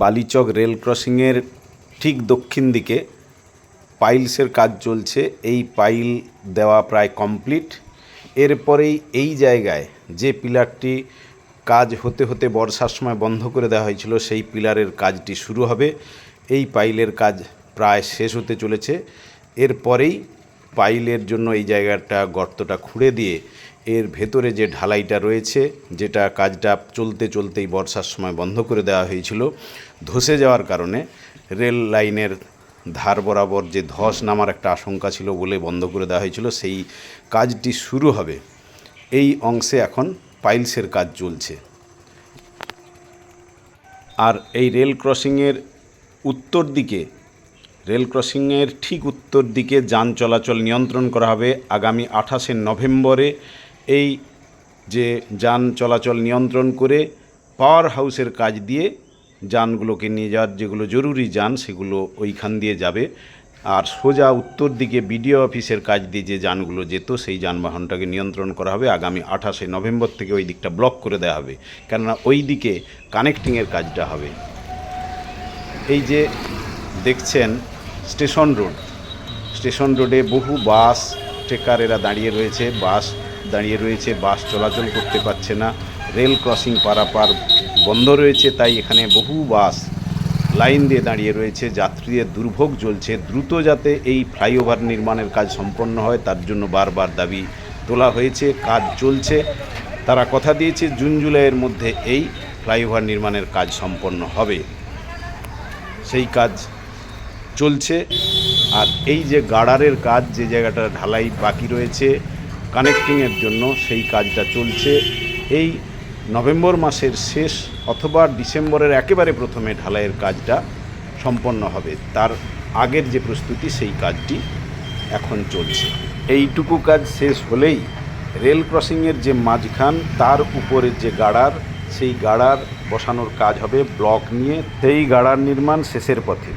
Balichak rail ক্রসিংয়ের ঠিক দক্ষিণ দিকে পাইলসের কাজ চলছে। এই পাইল দেওয়া প্রায় কমপ্লিট। এরপরেই এই জায়গায় যে পিলারটি কাজ হতে হতে বর্ষার সময় বন্ধ করে দেওয়া হয়েছিল, সেই পিলারের কাজটি শুরু হবে। এই পাইলের কাজ প্রায় শেষ হতে চলেছে। এরপরেই পাইলের জন্য এই জায়গাটা গর্তটা খুঁড়ে দিয়ে এর ভেতরে যে ঢালাইটা রয়েছে, যেটা কাজটা চলতে চলতেই বর্ষার সময় বন্ধ করে দেওয়া হয়েছিল, ধসে যাওয়ার কারণে রেল লাইনের ধার বরাবর যে ধস নামার একটা আশঙ্কা ছিল বলে বন্ধ করে দেওয়া হয়েছিল, সেই কাজটি শুরু হবে। এই অংশে এখন পাইলসের কাজ চলছে। আর এই রেল ক্রসিংয়ের উত্তর দিকে, রেল ক্রসিংয়ের ঠিক উত্তর দিকে যান চলাচল নিয়ন্ত্রণ করা হবে। আগামী 28শে নভেম্বরে এই যে যান চলাচল নিয়ন্ত্রণ করে পাওয়ার হাউসের কাজ দিয়ে যানগুলোকে নিয়ে যাওয়ার, যেগুলো জরুরি যান সেগুলো ওইখান দিয়ে যাবে। আর সোজা উত্তর দিকে বিডিও অফিসের কাজ দিয়ে যে যানগুলো যেত, সেই যানবাহনটাকে নিয়ন্ত্রণ করা হবে। আগামী 28শে নভেম্বর থেকে ওই দিকটা ব্লক করে দেওয়া হবে, কেননা ওই দিকে কানেক্টিংয়ের কাজটা হবে। এই যে দেখছেন স্টেশন রোড, স্টেশন রোডে বহু বাস ট্রেকারেরা দাঁড়িয়ে রয়েছে, বাস চলাচল করতে পারছে না। রেল ক্রসিং পারাপার বন্ধ রয়েছে, তাই এখানে বহু বাস লাইন দিয়ে দাঁড়িয়ে রয়েছে। যাত্রীদের দুর্ভোগ চলছে। দ্রুত যাতে এই ফ্লাইওভার নির্মাণের কাজ সম্পন্ন হয়, তার জন্য বারবার দাবি তোলা হয়েছে। কাজ চলছে। তারা কথা দিয়েছে জুন জুলাইয়ের মধ্যে এই ফ্লাইওভার নির্মাণের কাজ সম্পন্ন হবে। সেই কাজ চলছে। আর এই যে গার্ডারের কাজ, যে জায়গাটা ঢালাই বাকি রয়েছে কানেক্টিংয়ের জন্য, সেই কাজটা চলছে। এই নভেম্বর মাসের শেষ অথবা ডিসেম্বরের একেবারে প্রথমে ঢালাইয়ের কাজটা সম্পন্ন হবে। তার আগের যে প্রস্তুতি, সেই কাজটি এখন চলছে। এইটুকু কাজ শেষ হলেই রেল ক্রসিংয়ের যে মাঝখান, তার উপরের যে গার্ডার, সেই গার্ডার বসানোর কাজ হবে ব্লক নিয়ে। সেই গার্ডার নির্মাণ শেষের পথে।